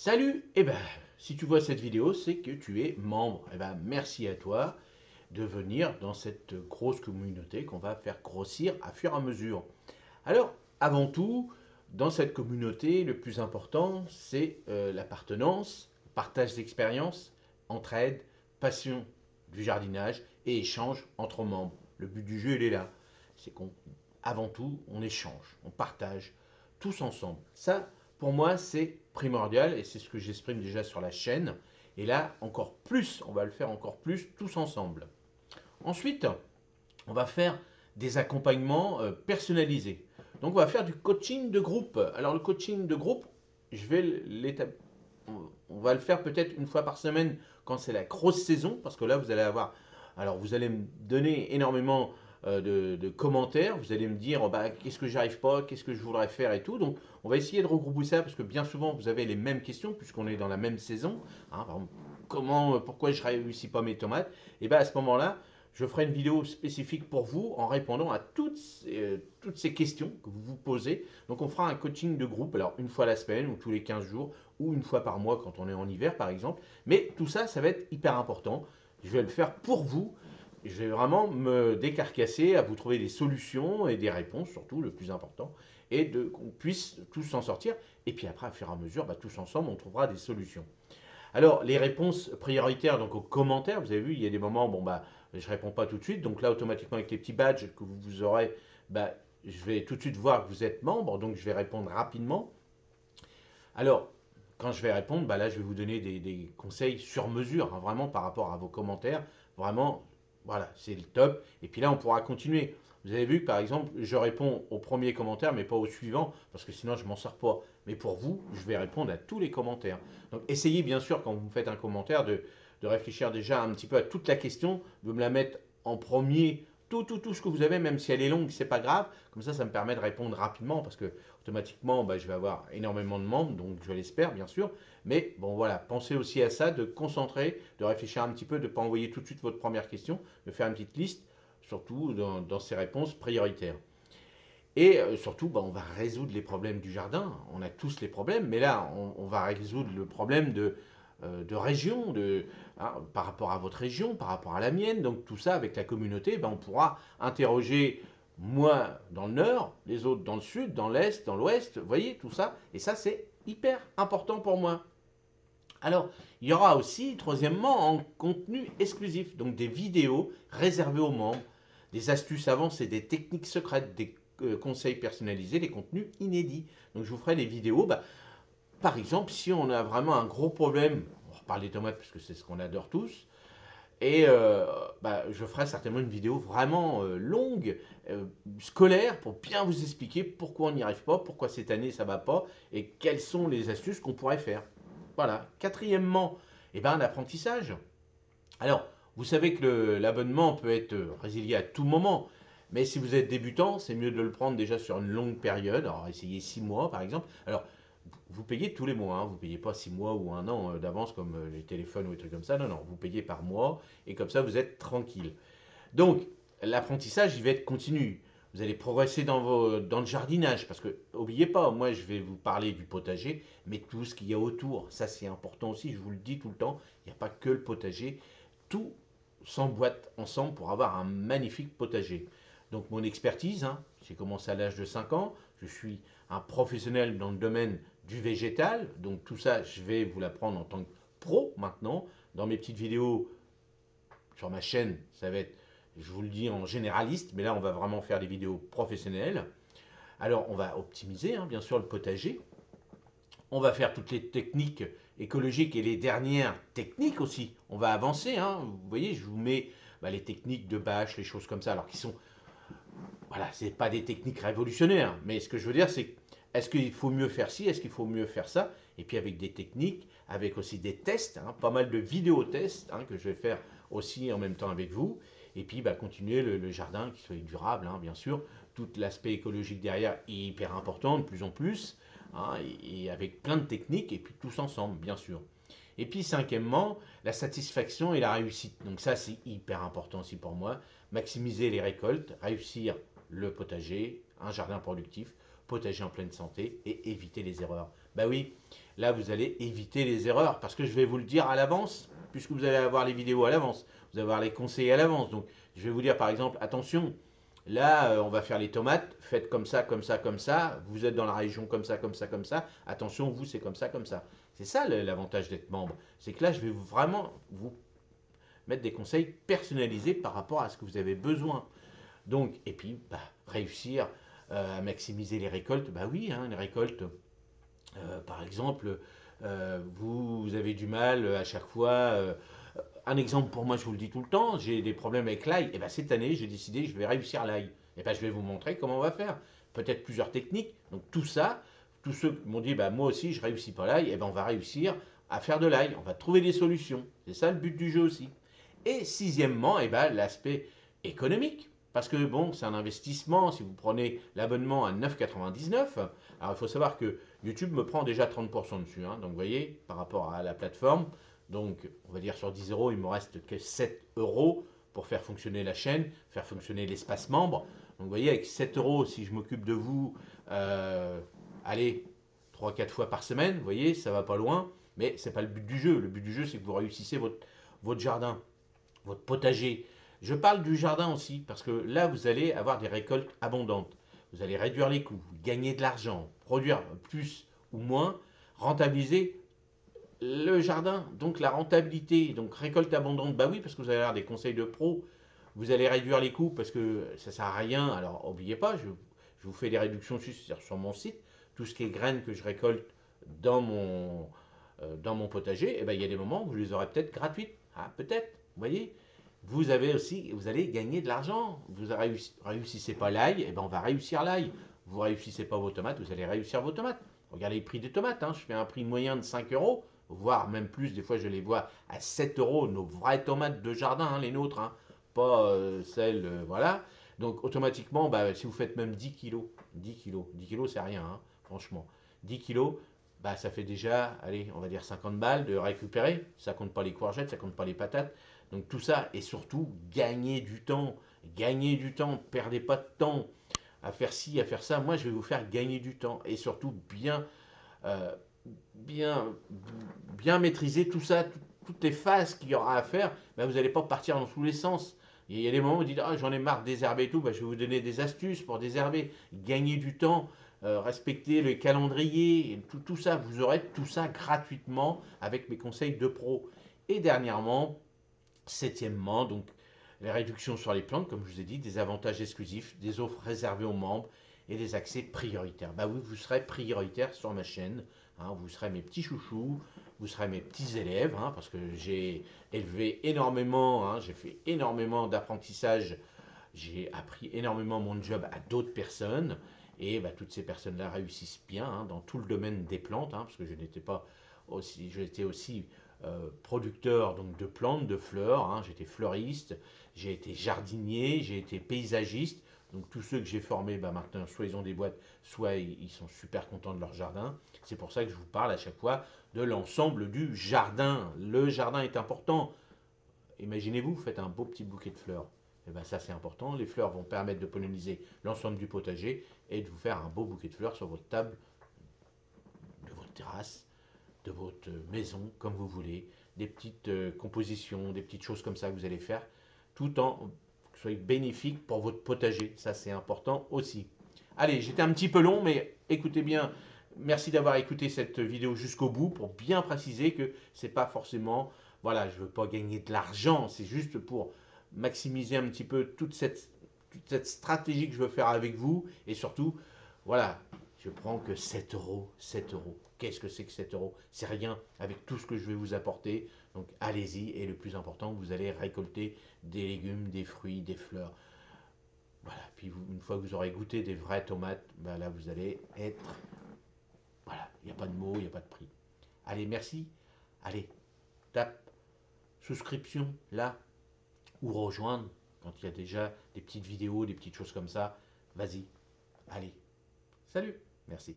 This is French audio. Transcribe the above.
Salut! Eh ben, si tu vois cette vidéo, c'est que tu es membre. Eh ben, merci à toi de venir dans cette grosse communauté qu'on va faire grossir à fur et à mesure. Alors, avant tout, dans cette communauté, le plus important, c'est l'appartenance, partage d'expériences, entraide, passion du jardinage et échange entre membres. Le but du jeu, il est là. C'est avant tout, on échange, on partage tous ensemble. Ça, pour moi, c'est primordial et c'est ce que j'exprime déjà sur la chaîne. Et là, encore plus, on va le faire encore plus tous ensemble. Ensuite, on va faire des accompagnements personnalisés. Donc, on va faire du coaching de groupe. Alors, le coaching de groupe, je vais l'établir. On va le faire peut-être une fois par semaine quand c'est la grosse saison, parce que là, vous allez avoir. Alors, vous allez me donner énormément de commentaires. Vous allez me dire bah, qu'est-ce que j'arrive pas, qu'est-ce que je voudrais faire et tout. Donc, on va essayer de regrouper ça parce que bien souvent, vous avez les mêmes questions puisqu'on est dans la même saison. Hein, par exemple, pourquoi je réussis pas mes tomates. Et bien, à ce moment-là, je ferai une vidéo spécifique pour vous en répondant à toutes ces questions que vous vous posez. Donc on fera un coaching de groupe, alors une fois la semaine ou tous les 15 jours ou une fois par mois quand on est en hiver par exemple. Mais tout ça, ça va être hyper important. Je vais le faire pour vous. Je vais vraiment me décarcasser à vous trouver des solutions et des réponses, surtout le plus important, et qu'on puisse tous s'en sortir. Et puis après, à fur et à mesure, bah, tous ensemble, on trouvera des solutions. Alors, les réponses prioritaires, donc aux commentaires, vous avez vu, il y a des moments, bon, bah, je ne réponds pas tout de suite. Donc là, automatiquement, avec les petits badges que vous aurez, bah, je vais tout de suite voir que vous êtes membre, donc je vais répondre rapidement. Alors, quand je vais répondre, bah là, je vais vous donner des conseils sur mesure, hein, vraiment par rapport à vos commentaires. Vraiment, voilà, c'est le top. Et puis là, on pourra continuer. Vous avez vu que par exemple, je réponds au premier commentaire, mais pas au suivant, parce que sinon, je m'en sors pas. Mais pour vous, je vais répondre à tous les commentaires. Donc, essayez bien sûr, quand vous faites un commentaire, de réfléchir déjà un petit peu à toute la question, de me la mettre en premier, tout ce que vous avez, même si elle est longue, c'est pas grave. Comme ça me permet de répondre rapidement, parce que automatiquement, bah, je vais avoir énormément de membres, donc je l'espère bien sûr. Mais bon voilà, pensez aussi à ça, de concentrer, de réfléchir un petit peu, de ne pas envoyer tout de suite votre première question, de faire une petite liste, surtout dans ces réponses prioritaires. Et surtout, bah, on va résoudre les problèmes du jardin. On a tous les problèmes, mais là, on va résoudre le problème de région, hein, par rapport à votre région, par rapport à la mienne. Donc tout ça, avec la communauté, bah, on pourra interroger moi dans le nord, les autres dans le sud, dans l'est, dans l'ouest. Vous voyez, tout ça. Et ça, c'est hyper important pour moi. Alors, il y aura aussi, troisièmement, en contenu exclusif, donc des vidéos réservées aux membres, des astuces avancées, des techniques secrètes, des conseils personnalisés, des contenus inédits. Donc, je vous ferai des vidéos. Bah, par exemple, si on a vraiment un gros problème, on reparle des tomates parce que c'est ce qu'on adore tous, et bah, je ferai certainement une vidéo vraiment longue, scolaire, pour bien vous expliquer pourquoi on n'y arrive pas, pourquoi cette année ça va pas, et quelles sont les astuces qu'on pourrait faire. Voilà. Quatrièmement, eh ben, l'apprentissage. Alors, vous savez que l'abonnement peut être résilié à tout moment. Mais si vous êtes débutant, c'est mieux de le prendre déjà sur une longue période. Alors, essayez 6 mois, par exemple. Alors, vous payez tous les mois. Hein. Vous ne payez pas 6 mois ou un an d'avance comme les téléphones ou des trucs comme ça. Non, non. Vous payez par mois. Et comme ça, vous êtes tranquille. Donc, l'apprentissage, il va être continu. Vous allez progresser dans le jardinage, parce que, n'oubliez pas, moi je vais vous parler du potager, mais tout ce qu'il y a autour, ça c'est important aussi, je vous le dis tout le temps, il n'y a pas que le potager, tout s'emboîte ensemble pour avoir un magnifique potager. Donc mon expertise, hein, j'ai commencé à l'âge de 5 ans, je suis un professionnel dans le domaine du végétal, donc tout ça je vais vous l'apprendre en tant que pro maintenant, dans mes petites vidéos sur ma chaîne, ça va être, je vous le dis en généraliste, mais là on va vraiment faire des vidéos professionnelles. Alors on va optimiser hein, bien sûr le potager, on va faire toutes les techniques écologiques et les dernières techniques aussi. On va avancer, hein. Vous voyez, je vous mets bah, les techniques de bâche, les choses comme ça, alors qui sont, voilà, c'est pas des techniques révolutionnaires, mais ce que je veux dire c'est est-ce qu'il faut mieux faire ci, est-ce qu'il faut mieux faire ça, et puis avec des techniques, avec aussi des tests, hein, pas mal de vidéo-tests hein, que je vais faire aussi en même temps avec vous, et puis bah, continuer le jardin qui soit durable, hein, bien sûr, tout l'aspect écologique derrière est hyper important de plus en plus, hein, et avec plein de techniques, et puis tous ensemble, bien sûr. Et puis cinquièmement, la satisfaction et la réussite. Donc ça, c'est hyper important aussi pour moi. Maximiser les récoltes, réussir le potager, un jardin productif, potager en pleine santé et éviter les erreurs. Bah oui, là vous allez éviter les erreurs parce que je vais vous le dire à l'avance, puisque vous allez avoir les vidéos à l'avance, vous allez avoir les conseils à l'avance. Donc je vais vous dire par exemple, attention, là on va faire les tomates, faites comme ça, comme ça, comme ça, vous êtes dans la région comme ça, comme ça, comme ça, attention, vous c'est comme ça, comme ça. C'est ça l'avantage d'être membre, c'est que là je vais vraiment vous mettre des conseils personnalisés par rapport à ce que vous avez besoin. Donc, et puis, bah, réussir à maximiser les récoltes, bah oui, hein, les récoltes, par exemple, vous avez du mal à chaque fois. Un exemple pour moi, je vous le dis tout le temps, j'ai des problèmes avec l'ail. Et ben cette année, j'ai décidé que je vais réussir l'ail. Et ben je vais vous montrer comment on va faire. Peut-être plusieurs techniques. Donc tout ça, tous ceux qui m'ont dit, bah, moi aussi, je réussis pas l'ail, et ben on va réussir à faire de l'ail. On va trouver des solutions. C'est ça le but du jeu aussi. Et sixièmement, et ben, l'aspect économique. Parce que bon, c'est un investissement. Si vous prenez l'abonnement à 9,99, alors il faut savoir que YouTube me prend déjà 30% dessus. Hein, donc vous voyez, par rapport à la plateforme, donc on va dire sur 10 euros, il me reste que 7 euros pour faire fonctionner la chaîne, faire fonctionner l'espace membre. Donc vous voyez, avec 7 euros, si je m'occupe de vous, allez, 3-4 fois par semaine, vous voyez, ça va pas loin. Mais c'est pas le but du jeu. Le but du jeu, c'est que vous réussissez votre jardin, votre potager. Je parle du jardin aussi, parce que là, vous allez avoir des récoltes abondantes. Vous allez réduire les coûts, gagner de l'argent, produire plus ou moins, rentabiliser le jardin. Donc la rentabilité, donc récolte abondante, bah oui, parce que vous allez avoir des conseils de pro. Vous allez réduire les coûts parce que ça ne sert à rien. Alors n'oubliez pas, je vous fais des réductions sur mon site. Tout ce qui est graines que je récolte dans mon potager, et ben, il y a des moments où vous les aurez peut-être gratuites. Ah, peut-être, vous voyez. Vous avez aussi, vous allez gagner de l'argent. Vous réussissez pas l'ail, et ben on va réussir l'ail. Vous réussissez pas vos tomates, vous allez réussir vos tomates. Regardez les prix des tomates. Hein. Je fais un prix moyen de 5 euros, voire même plus. Des fois, je les vois à 7 euros. Nos vraies tomates de jardin, hein, les nôtres, hein, pas celles, voilà. Donc automatiquement, bah, si vous faites même 10 kilos, 10 kilos c'est rien, hein, franchement. 10 kilos, bah, ça fait déjà, allez, on va dire 50 balles de récupérer. Ça compte pas les courgettes, ça compte pas les patates. Donc tout ça, et surtout, gagner du temps. Gagner du temps, perdez pas de temps à faire ci, à faire ça. Moi, je vais vous faire gagner du temps et surtout euh, bien, bien maîtriser tout ça, toutes les phases qu'il y aura à faire. Ben, vous n'allez pas partir dans tous les sens. Il y a des moments où vous dites, ah, j'en ai marre de désherber et tout, ben, je vais vous donner des astuces pour désherber, gagner du temps, respecter le calendrier, tout ça. Vous aurez tout ça gratuitement avec mes conseils de pro. Et dernièrement, septièmement, donc les réductions sur les plantes, comme je vous ai dit, des avantages exclusifs, des offres réservées aux membres et des accès prioritaires. Bah oui, vous serez prioritaire sur ma chaîne. Hein, vous serez mes petits chouchous, vous serez mes petits élèves, hein, parce que j'ai élevé énormément, hein, j'ai fait énormément d'apprentissage, j'ai appris énormément mon job à d'autres personnes. Et bah, toutes ces personnes-là réussissent bien hein, dans tout le domaine des plantes, hein, parce que j'étais aussi producteur donc, de plantes, de fleurs. Hein. J'étais fleuriste, j'ai été jardinier, j'ai été paysagiste. Donc tous ceux que j'ai formés, bah, maintenant, soit ils ont des boîtes, soit ils sont super contents de leur jardin. C'est pour ça que je vous parle à chaque fois de l'ensemble du jardin. Le jardin est important. Imaginez-vous, vous faites un beau petit bouquet de fleurs. Et ben ça c'est important. Les fleurs vont permettre de polliniser l'ensemble du potager et de vous faire un beau bouquet de fleurs sur votre table, de votre terrasse, de votre maison, comme vous voulez, des petites compositions, des petites choses comme ça que vous allez faire, tout en que ce soit bénéfique pour votre potager. Ça, c'est important aussi. Allez, j'étais un petit peu long, mais écoutez bien. Merci d'avoir écouté cette vidéo jusqu'au bout pour bien préciser que c'est pas forcément, voilà, je veux pas gagner de l'argent, c'est juste pour maximiser un petit peu toute cette stratégie que je veux faire avec vous et surtout, voilà, je prends que 7 euros. 7 euros. Qu'est-ce que c'est que 7 euros? C'est rien avec tout ce que je vais vous apporter. Donc allez-y. Et le plus important, vous allez récolter des légumes, des fruits, des fleurs. Voilà. Puis une fois que vous aurez goûté des vraies tomates, ben là vous allez être. Voilà. Il n'y a pas de mots, il n'y a pas de prix. Allez, merci. Allez, tape souscription là ou rejoindre quand il y a déjà des petites vidéos, des petites choses comme ça. Vas-y. Allez. Salut. Merci.